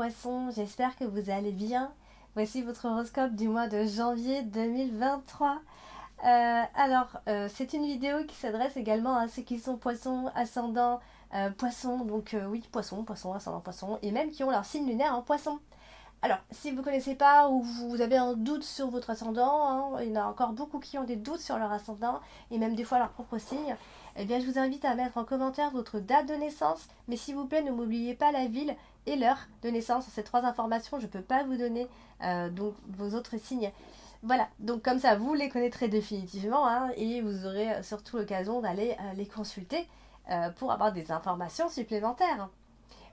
poissons, j'espère que vous allez bien. Voici votre horoscope du mois de janvier 2023. C'est une vidéo qui s'adresse également à ceux qui sont poissons, ascendant poissons, donc oui, poissons, ascendant poissons, et même qui ont leur signe lunaire en poisson. Alors, si vous ne connaissez pas ou vous avez un doute sur votre ascendant, il y en a encore beaucoup qui ont des doutes sur leur ascendant et même des fois leur propre signe, eh bien je vous invite à mettre en commentaire votre date de naissance, mais s'il vous plaît ne m'oubliez pas la ville et l'heure de naissance. Ces trois informations, je ne peux pas vous donner donc vos autres signes. Voilà, donc comme ça vous les connaîtrez définitivement et vous aurez surtout l'occasion d'aller les consulter pour avoir des informations supplémentaires.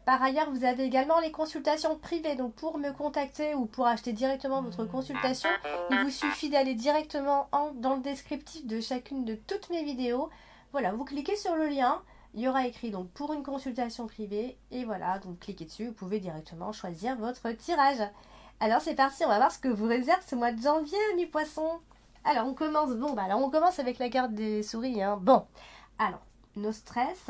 Par ailleurs, vous avez également les consultations privées. Donc pour me contacter ou pour acheter directement votre consultation, il vous suffit d'aller directement dans le descriptif de chacune de toutes mes vidéos. Voilà, vous cliquez sur le lien, il y aura écrit donc pour une consultation privée. Et voilà, donc cliquez dessus, vous pouvez directement choisir votre tirage. Alors c'est parti, on va voir ce que vous réserve ce mois de janvier, mes poissons. Alors on commence, on commence avec la carte des souris. Bon, alors, nos stress,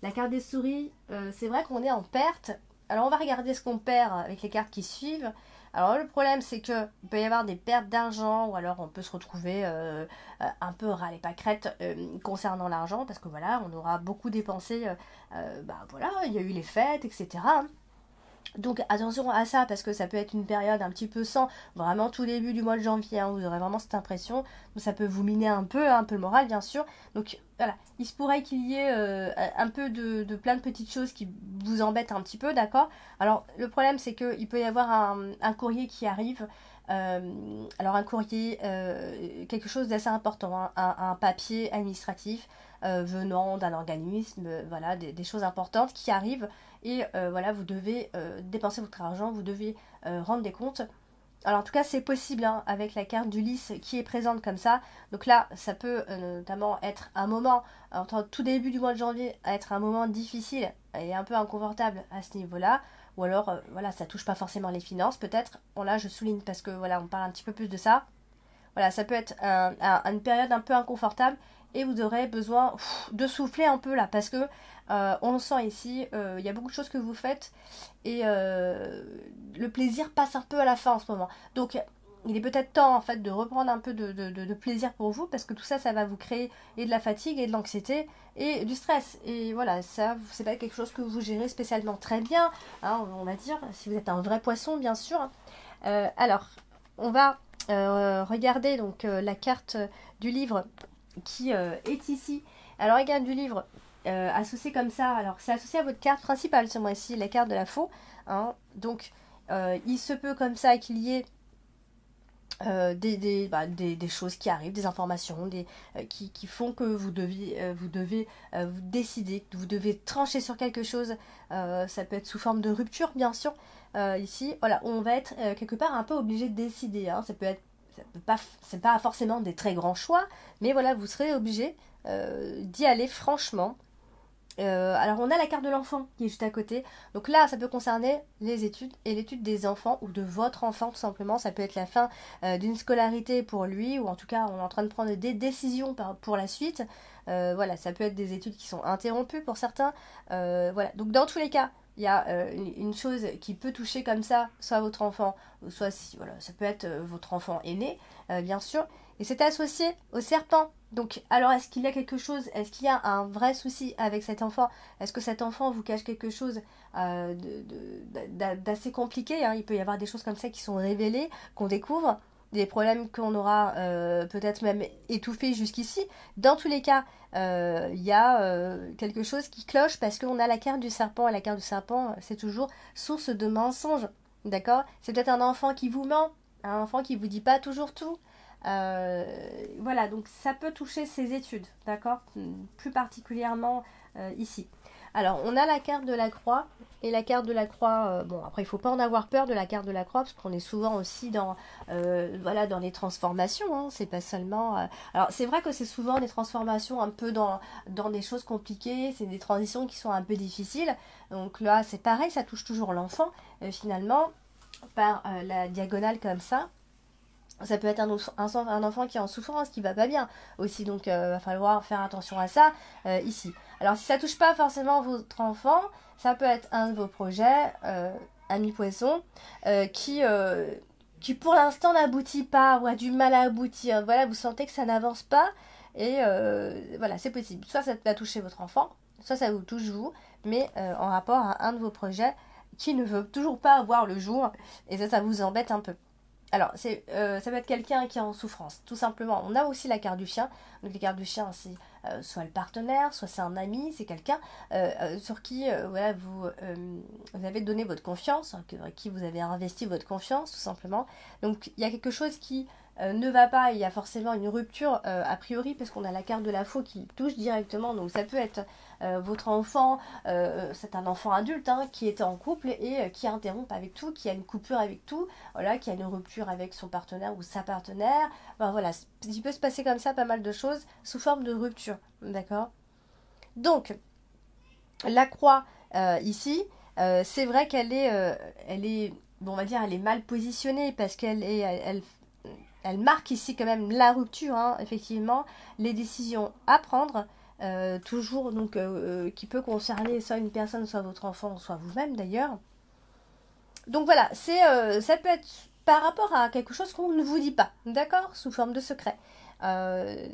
La carte des souris, c'est vrai qu'on est en perte. Alors on va regarder ce qu'on perd avec les cartes qui suivent. Alors le problème c'est qu'il peut y avoir des pertes d'argent ou alors on peut se retrouver un peu ras les pâquerettes concernant l'argent parce que voilà, on aura beaucoup dépensé, il y a eu les fêtes, etc. Donc attention à ça parce que ça peut être une période un petit peu sans, vraiment tout début du mois de janvier, vous aurez vraiment cette impression, donc ça peut vous miner un peu le moral bien sûr. Donc voilà, il se pourrait qu'il y ait un peu de plein de petites choses qui vous embêtent un petit peu, d'accord. Alors le problème c'est qu'il peut y avoir un courrier qui arrive, alors un courrier, quelque chose d'assez important, un papier administratif venant d'un organisme, voilà, des choses importantes qui arrivent et voilà, vous devez dépenser votre argent, vous devez rendre des comptes. Alors en tout cas c'est possible avec la carte d'Ulysse qui est présente comme ça. Donc là ça peut notamment être un moment, entre tout début du mois de janvier, être un moment difficile et un peu inconfortable à ce niveau-là. Ou alors voilà, ça touche pas forcément les finances peut-être. Bon là je souligne parce que voilà, on parle un petit peu plus de ça. Voilà, ça peut être une période un peu inconfortable et vous aurez besoin de souffler un peu là parce que on le sent ici, il y a beaucoup de choses que vous faites et le plaisir passe un peu à la fin en ce moment. Donc il est peut-être temps en fait de reprendre un peu de plaisir pour vous parce que tout ça, ça va vous créer et de la fatigue et de l'anxiété et du stress. Et voilà, ça, c'est pas quelque chose que vous gérez spécialement très bien, on va dire, si vous êtes un vrai poisson bien sûr. Alors, on va regarder donc la carte du livre qui est ici. Alors la carte du livre associée comme ça, alors c'est associé à votre carte principale ce mois-ci, la carte de la faux. Donc il se peut comme ça qu'il y ait des choses qui arrivent, des informations qui font que vous devez vous décider, que vous devez trancher sur quelque chose. Ça peut être sous forme de rupture bien sûr. Ici, voilà, on va être quelque part un peu obligé de décider. C'est pas forcément des très grands choix, mais voilà, vous serez obligé d'y aller franchement. Alors on a la carte de l'enfant qui est juste à côté. Donc là, ça peut concerner les études et l'étude des enfants ou de votre enfant tout simplement. Ça peut être la fin d'une scolarité pour lui ou en tout cas on est en train de prendre des décisions pour la suite. Voilà, ça peut être des études qui sont interrompues pour certains. Voilà, donc dans tous les cas, il y a une chose qui peut toucher comme ça, soit votre enfant, soit si, voilà, ça peut être votre enfant aîné, bien sûr. Et c'est associé au serpent. Donc, alors est-ce qu'il y a quelque chose, est-ce qu'il y a un vrai souci avec cet enfant? Est-ce que cet enfant vous cache quelque chose d'assez compliqué, Il peut y avoir des choses comme ça qui sont révélées, qu'on découvre, des problèmes qu'on aura peut-être même étouffés jusqu'ici. Dans tous les cas, il y a quelque chose qui cloche parce qu'on a la carte du serpent et la carte du serpent, c'est toujours source de mensonges, d'accord? C'est peut-être un enfant qui vous ment, un enfant qui vous dit pas toujours tout. Voilà, donc ça peut toucher ses études, d'accord? Plus particulièrement ici. Alors, on a la carte de la croix, et la carte de la croix, bon, après, il ne faut pas en avoir peur de la carte de la croix, parce qu'on est souvent aussi dans les transformations, c'est pas seulement... alors, c'est vrai que c'est souvent des transformations un peu dans des choses compliquées, c'est des transitions qui sont un peu difficiles, donc là, c'est pareil, ça touche toujours l'enfant, finalement, par la diagonale comme ça. Ça peut être un enfant qui est en souffrance, qui va pas bien aussi, donc va falloir faire attention à ça ici. Alors si ça touche pas forcément votre enfant, ça peut être un de vos projets, ami poisson, qui pour l'instant n'aboutit pas ou a du mal à aboutir. Voilà, vous sentez que ça n'avance pas et voilà, c'est possible. Soit ça va toucher votre enfant, soit ça vous touche vous, mais en rapport à un de vos projets qui ne veut toujours pas avoir le jour et ça vous embête un peu. Alors, ça peut être quelqu'un qui est en souffrance, tout simplement. On a aussi la carte du chien. Donc, les cartes du chien, c'est soit le partenaire, soit c'est un ami, c'est quelqu'un sur qui voilà, vous avez donné votre confiance, avec qui vous avez investi votre confiance, tout simplement. Donc, il y a quelque chose qui ne va pas, il y a forcément une rupture a priori, parce qu'on a la carte de la faux qui touche directement. Donc, ça peut être votre enfant, c'est un enfant adulte hein, qui était en couple et qui interrompt avec tout, qui a une coupure avec tout, voilà, qui a une rupture avec son partenaire ou sa partenaire. Enfin, voilà, il peut se passer comme ça pas mal de choses sous forme de rupture, d'accord. Donc, la croix ici, c'est vrai elle est, bon, on va dire, elle est mal positionnée parce elle marque ici quand même la rupture, hein, effectivement, les décisions à prendre. Toujours donc qui peut concerner soit une personne, soit votre enfant, soit vous-même d'ailleurs. Donc voilà, ça peut être par rapport à quelque chose qu'on ne vous dit pas, d'accord, sous forme de secret. Euh,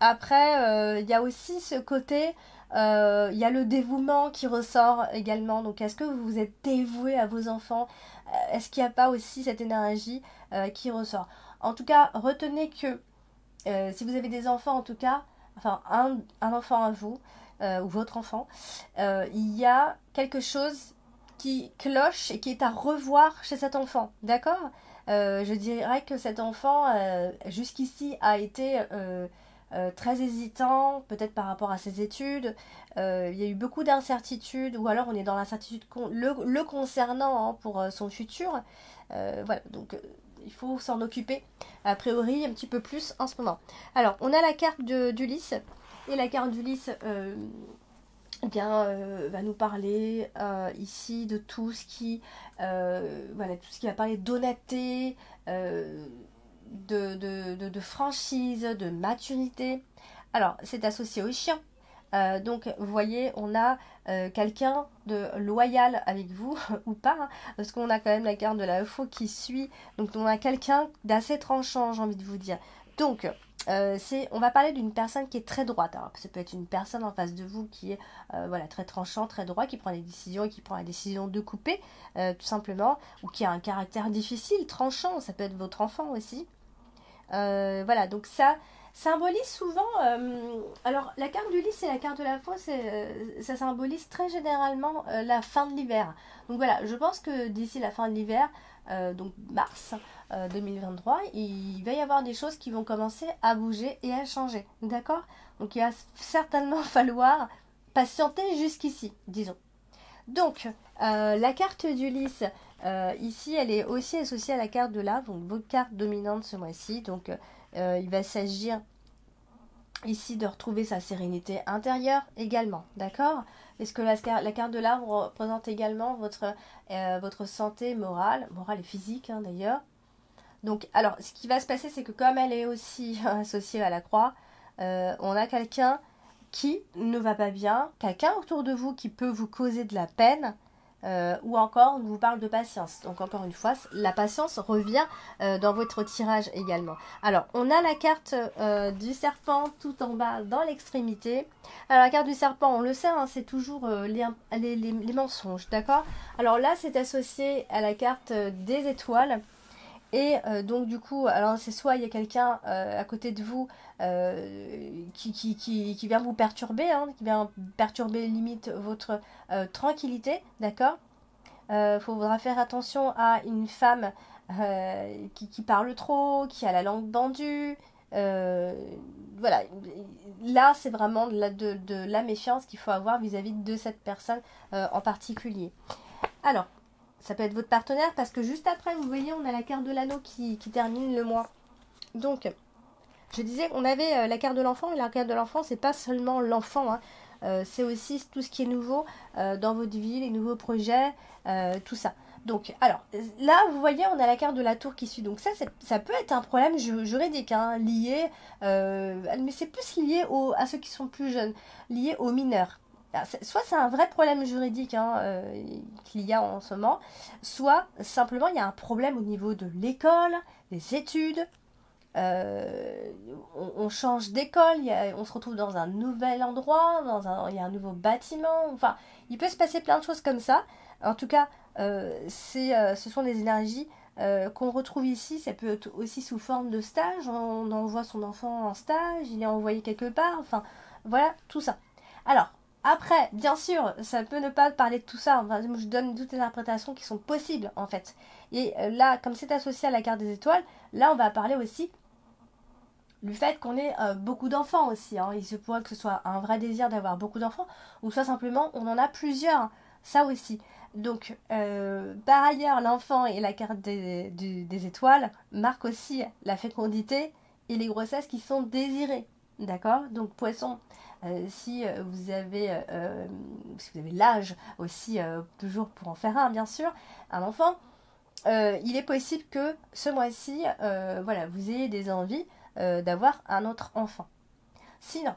Après, il y a aussi ce côté, il y a le dévouement qui ressort également. Donc, est-ce que vous vous êtes dévoué à vos enfants? Est-ce qu'il n'y a pas aussi cette énergie qui ressort? En tout cas, retenez que si vous avez des enfants, en tout cas, enfin un enfant à vous, ou votre enfant, il y a quelque chose qui cloche et qui est à revoir chez cet enfant, d'accord. Je dirais que cet enfant, jusqu'ici, a été très hésitant, peut-être par rapport à ses études. Il y a eu beaucoup d'incertitudes, ou alors on est dans l'incertitude le concernant hein, pour son futur. Voilà, donc il faut s'en occuper, a priori, un petit peu plus en ce moment. Alors, on a la carte d'Ulysse, et la carte d'Ulysse va nous parler ici de tout ce qui, voilà, tout ce qui va parler d'honnêteté, de franchise, de maturité. Alors, c'est associé au chien. Donc, vous voyez, on a quelqu'un de loyal avec vous, ou pas, hein, parce qu'on a quand même la carte de la faux qui suit. Donc, on a quelqu'un d'assez tranchant, j'ai envie de vous dire. Donc, on va parler d'une personne qui est très droite. Alors, ça peut être une personne en face de vous qui est voilà, très tranchant, très droit, qui prend des décisions et qui prend la décision de couper, tout simplement, ou qui a un caractère difficile, tranchant. Ça peut être votre enfant aussi. Voilà, donc ça symbolise souvent. Alors, la carte du lys et la carte de la fausse, ça symbolise très généralement la fin de l'hiver. Donc voilà, je pense que d'ici la fin de l'hiver, donc mars 2023, il va y avoir des choses qui vont commencer à bouger et à changer. D'accord. Donc il va certainement falloir patienter jusqu'ici, disons. Donc, la carte d'Ulysse, ici, elle est aussi associée à la carte de l'Arbre, donc votre carte dominante ce mois-ci. Donc, il va s'agir ici de retrouver sa sérénité intérieure également, d'accord. Parce que la carte de l'Arbre représente également votre santé morale et physique hein, d'ailleurs. Donc, alors, ce qui va se passer, c'est que comme elle est aussi associée à la croix, on a quelqu'un qui ne va pas bien, quelqu'un autour de vous qui peut vous causer de la peine, ou encore on vous parle de patience. Donc encore une fois, la patience revient dans votre tirage également. Alors, on a la carte du serpent tout en bas dans l'extrémité. Alors la carte du serpent, on le sait, hein, c'est toujours les mensonges, d'accord. Alors là, c'est associé à la carte des étoiles. Et donc du coup, alors c'est soit il y a quelqu'un à côté de vous qui vient vous perturber, hein, qui vient perturber limite votre tranquillité, d'accord. Faudra faire attention à une femme qui parle trop, qui a la langue bandue. Voilà, là c'est vraiment de la méfiance qu'il faut avoir vis-à-vis de cette personne en particulier. Alors, ça peut être votre partenaire parce que juste après, vous voyez, on a la carte de l'anneau qui termine le mois. Donc, je disais qu'on avait la carte de l'enfant, et la carte de l'enfant, c'est pas seulement l'enfant, hein. C'est aussi tout ce qui est nouveau dans votre vie, les nouveaux projets, tout ça. Donc, alors, là, vous voyez, on a la carte de la tour qui suit. Donc ça peut être un problème juridique, hein, lié, mais c'est plus lié à ceux qui sont plus jeunes, lié aux mineurs. Soit c'est un vrai problème juridique hein, qu'il y a en ce moment, soit simplement il y a un problème au niveau de l'école, des études, on change d'école, on se retrouve dans un nouvel endroit, il y a un nouveau bâtiment, enfin, il peut se passer plein de choses comme ça. En tout cas, ce sont des énergies qu'on retrouve ici, ça peut être aussi sous forme de stage, on envoie son enfant en stage, il est envoyé quelque part, enfin, voilà, tout ça. Alors, après, bien sûr, ça peut ne pas parler de tout ça, enfin, je donne toutes les interprétations qui sont possibles, en fait. Et là, comme c'est associé à la carte des étoiles, là, on va parler aussi du fait qu'on ait beaucoup d'enfants aussi. Hein. Il se pourrait que ce soit un vrai désir d'avoir beaucoup d'enfants, ou soit simplement on en a plusieurs. Ça aussi. Donc, par ailleurs, l'enfant et la carte des étoiles marquent aussi la fécondité et les grossesses qui sont désirées. D'accord. Donc, poisson, si vous avez l'âge aussi, toujours pour en faire un, bien sûr, un enfant, il est possible que ce mois-ci, voilà, vous ayez des envies d'avoir un autre enfant. Sinon,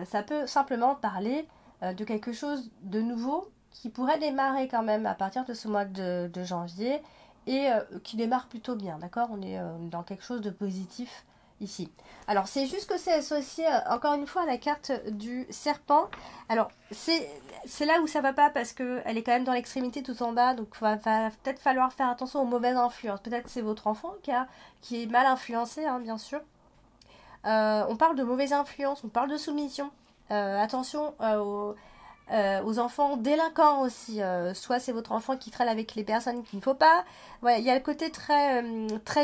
ça peut simplement parler de quelque chose de nouveau qui pourrait démarrer quand même à partir de ce mois de janvier et qui démarre plutôt bien, d'accord. On est dans quelque chose de positif ici. Alors, c'est juste que c'est associé, encore une fois, à la carte du serpent. Alors, c'est là où ça va pas parce qu'elle est quand même dans l'extrémité tout en bas, donc il va peut-être falloir faire attention aux mauvaises influences. Peut-être que c'est votre enfant qui est mal influencé, hein, bien sûr. On parle de mauvaise influence, on parle de soumission. Attention aux enfants délinquants aussi. Soit c'est votre enfant qui traîne avec les personnes qu'il ne faut pas. Voilà, il y a le côté très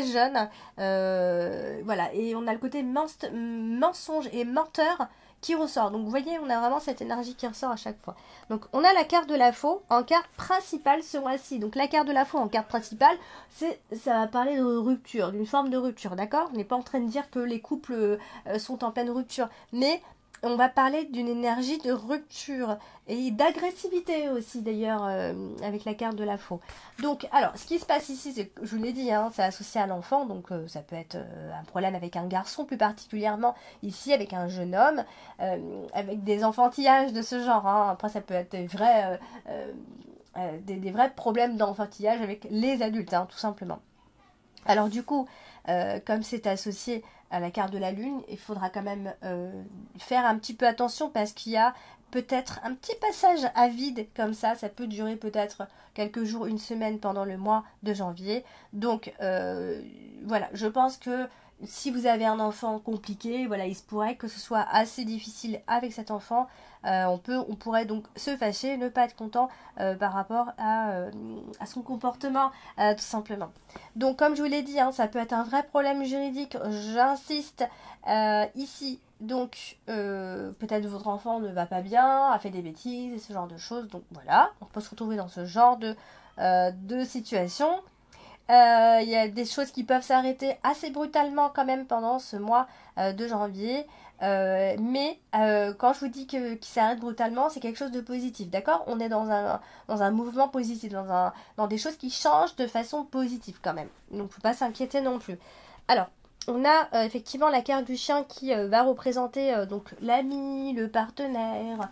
jeune. Voilà, et on a le côté mensonge et menteur qui ressort. Donc vous voyez, on a vraiment cette énergie qui ressort à chaque fois. Donc on a la carte de la faux en carte principale ce mois-ci. Donc la carte de la faux en carte principale, ça va parler de rupture, d'une forme de rupture, d'accord. On n'est pas en train de dire que les couples sont en pleine rupture, mais on va parler d'une énergie de rupture et d'agressivité aussi d'ailleurs avec la carte de la faux. Donc alors ce qui se passe ici, c'est que je vous l'ai dit, hein, c'est associé à l'enfant, donc ça peut être un problème avec un garçon plus particulièrement ici avec un jeune homme, avec des enfantillages de ce genre. Hein. Après ça peut être des vrais problèmes d'enfantillage avec les adultes, hein, tout simplement. Alors du coup, comme c'est associé à la carte de la lune, il faudra quand même faire un petit peu attention parce qu'il y a peut-être un petit passage à vide comme ça peut durer peut-être quelques jours, une semaine pendant le mois de janvier. Donc voilà, je pense que si vous avez un enfant compliqué, voilà, il se pourrait que ce soit assez difficile avec cet enfant. On pourrait donc se fâcher, ne pas être content par rapport à son comportement, tout simplement. Donc comme je vous l'ai dit, hein, ça peut être un vrai problème juridique, j'insiste ici. Donc peut-être votre enfant ne va pas bien, a fait des bêtises et ce genre de choses. Donc voilà, on peut se retrouver dans ce genre de situation. Il y a des choses qui peuvent s'arrêter assez brutalement quand même pendant ce mois de janvier. Mais quand je vous dis qu'il s'arrête brutalement, c'est quelque chose de positif, d'accord. On est dans un mouvement positif, dans des choses qui changent de façon positive quand même. Donc il ne faut pas s'inquiéter non plus. Alors, on a effectivement la carte du chien qui va représenter donc l'ami, le partenaire,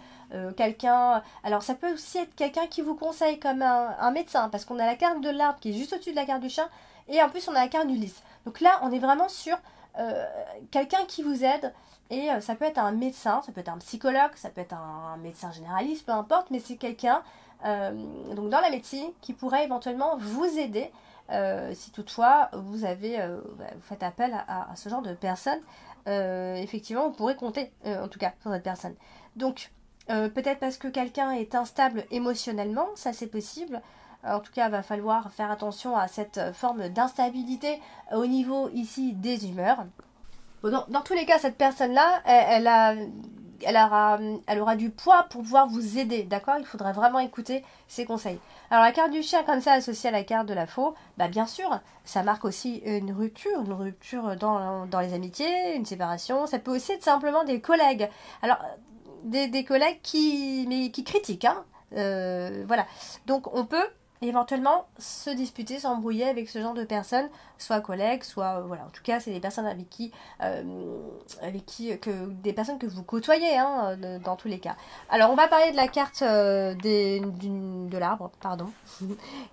quelqu'un. Alors ça peut aussi être quelqu'un qui vous conseille comme un médecin, parce qu'on a la carte de l'arbre qui est juste au-dessus de la carte du chien, et en plus on a la carte du lys. Donc là on est vraiment sur quelqu'un qui vous aide, et ça peut être un médecin, ça peut être un psychologue, ça peut être un médecin généraliste, peu importe, mais c'est quelqu'un donc dans la médecine qui pourrait éventuellement vous aider si toutefois vous faites appel à ce genre de personnes. Effectivement vous pourrez compter en tout cas sur cette personne. Donc peut-être parce que quelqu'un est instable émotionnellement, ça c'est possible. En tout cas, il va falloir faire attention à cette forme d'instabilité au niveau ici des humeurs. Bon, dans tous les cas, cette personne-là, elle aura du poids pour pouvoir vous aider, d'accord. Il faudra vraiment écouter ses conseils. Alors la carte du chien comme ça associée à la carte de la faux, bah bien sûr, ça marque aussi une rupture dans les amitiés, une séparation. Ça peut aussi être simplement des collègues. Alors des collègues qui critiquent, hein. Voilà. Donc on peut et éventuellement se disputer, s'embrouiller avec ce genre de personnes, soit collègues, soit voilà, en tout cas c'est des personnes des personnes que vous côtoyez hein, dans tous les cas. Alors on va parler de la carte de l'arbre, pardon.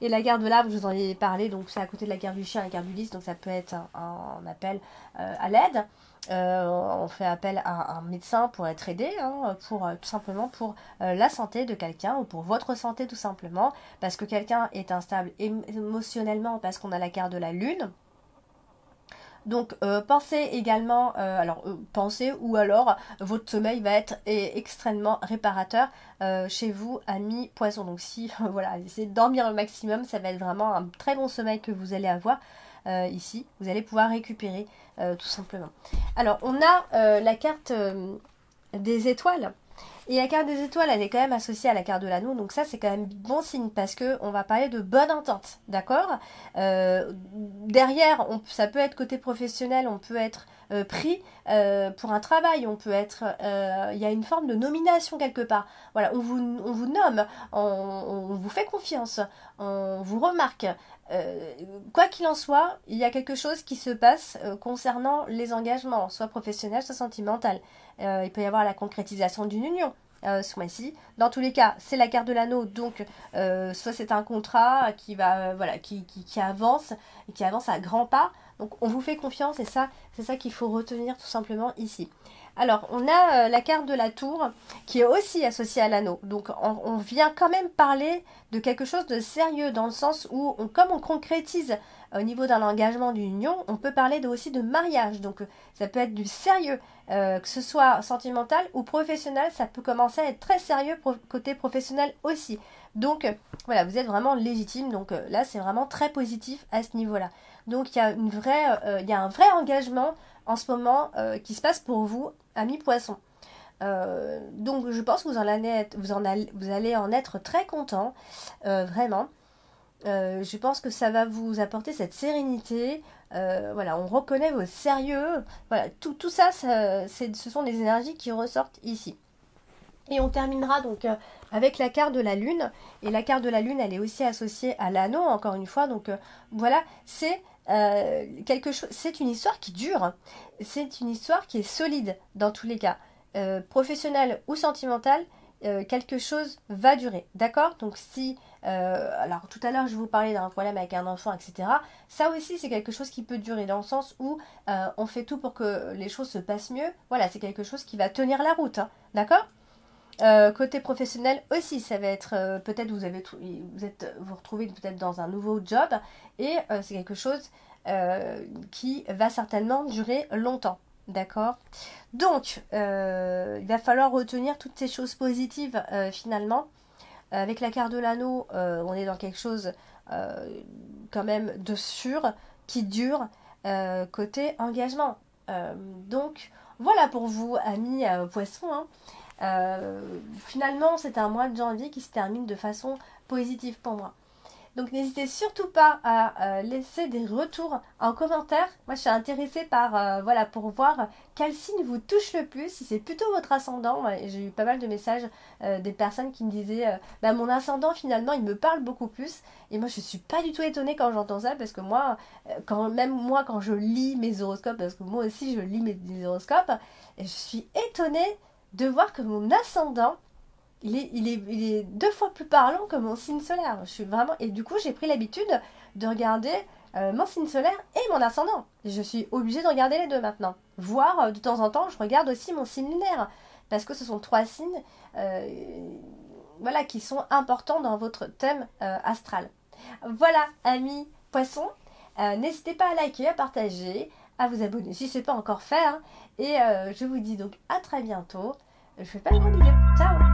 Et la carte de l'arbre, je vous en ai parlé, donc c'est à côté de la carte du chien et la carte du lys, donc ça peut être un appel à l'aide. On fait appel à un médecin pour être aidé, hein, tout simplement pour la santé de quelqu'un ou pour votre santé tout simplement, parce que quelqu'un est instable émotionnellement parce qu'on a la carte de la lune. Donc pensez également, pensez ou alors votre sommeil va être extrêmement réparateur chez vous, amis poissons. Donc si voilà, essayez de dormir au maximum, ça va être vraiment un très bon sommeil que vous allez avoir ici. Vous allez pouvoir récupérer tout simplement. Alors on a la carte des étoiles. Et la carte des étoiles, elle est quand même associée à la carte de l'anneau, donc ça c'est quand même bon signe parce que on va parler de bonne entente, d'accord. Derrière, ça peut être côté professionnel, on peut être pris pour un travail, on peut être, il y a une forme de nomination quelque part. Voilà, on vous nomme, on vous fait confiance, on vous remarque. Quoi qu'il en soit, il y a quelque chose qui se passe concernant les engagements, soit professionnels, soit sentimentaux. Il peut y avoir la concrétisation d'une union ce mois-ci. Dans tous les cas, c'est la carte de l'anneau, donc soit c'est un contrat qui va qui avance et qui avance à grands pas. Donc on vous fait confiance et ça, c'est ça qu'il faut retenir tout simplement ici. Alors, on a la carte de la tour qui est aussi associée à l'anneau. Donc, on vient quand même parler de quelque chose de sérieux dans le sens où, comme on concrétise au niveau d'un engagement d'une union, on peut parler aussi de mariage. Donc, ça peut être du sérieux, que ce soit sentimental ou professionnel. Ça peut commencer à être très sérieux côté professionnel aussi. Donc, voilà, vous êtes vraiment légitime. Donc, là, c'est vraiment très positif à ce niveau-là. Donc, il y a un vrai engagement en ce moment qui se passe pour vous, amis poissons. Donc je pense que vous allez en être très content, vraiment. Je pense que ça va vous apporter cette sérénité. Voilà, on reconnaît vos sérieux. Voilà, tout ça, ce sont des énergies qui ressortent ici. Et on terminera donc avec la carte de la lune. Et la carte de la lune, elle est aussi associée à l'anneau, encore une fois. Donc voilà, c'est quelque chose, c'est une histoire qui dure, c'est une histoire qui est solide dans tous les cas, professionnel ou sentimental, quelque chose va durer, d'accord. Donc si, alors tout à l'heure je vous parlais d'un problème avec un enfant, etc. Ça aussi c'est quelque chose qui peut durer dans le sens où on fait tout pour que les choses se passent mieux. Voilà, c'est quelque chose qui va tenir la route, hein, d'accord. Côté professionnel aussi, ça va être peut-être vous retrouvez peut-être dans un nouveau job et c'est quelque chose qui va certainement durer longtemps, d'accord. Donc il va falloir retenir toutes ces choses positives finalement. Avec la carte de l'anneau, on est dans quelque chose quand même de sûr qui dure côté engagement. Donc voilà pour vous, amis poissons, hein. Finalement, c'est un mois de janvier qui se termine de façon positive pour moi. Donc n'hésitez surtout pas à laisser des retours en commentaire. Moi je suis intéressée par voilà, pour voir quel signe vous touche le plus, si c'est plutôt votre ascendant. J'ai eu pas mal de messages des personnes qui me disaient mon ascendant finalement il me parle beaucoup plus. Et moi je suis pas du tout étonnée quand j'entends ça, parce que moi quand je lis mes horoscopes, parce que moi aussi je lis mes horoscopes, et je suis étonnée de voir que mon ascendant il est 2 fois plus parlant que mon signe solaire. Je suis vraiment... Et du coup, j'ai pris l'habitude de regarder mon signe solaire et mon ascendant. Je suis obligée de regarder les deux maintenant. Voire, de temps en temps, je regarde aussi mon signe lunaire. Parce que ce sont 3 signes voilà, qui sont importants dans votre thème astral. Voilà, amis poissons. N'hésitez pas à liker, à partager, à vous abonner si ce n'est pas encore fait. Hein. Et je vous dis donc à très bientôt. Je vous fais pas de gros bisous. Ciao.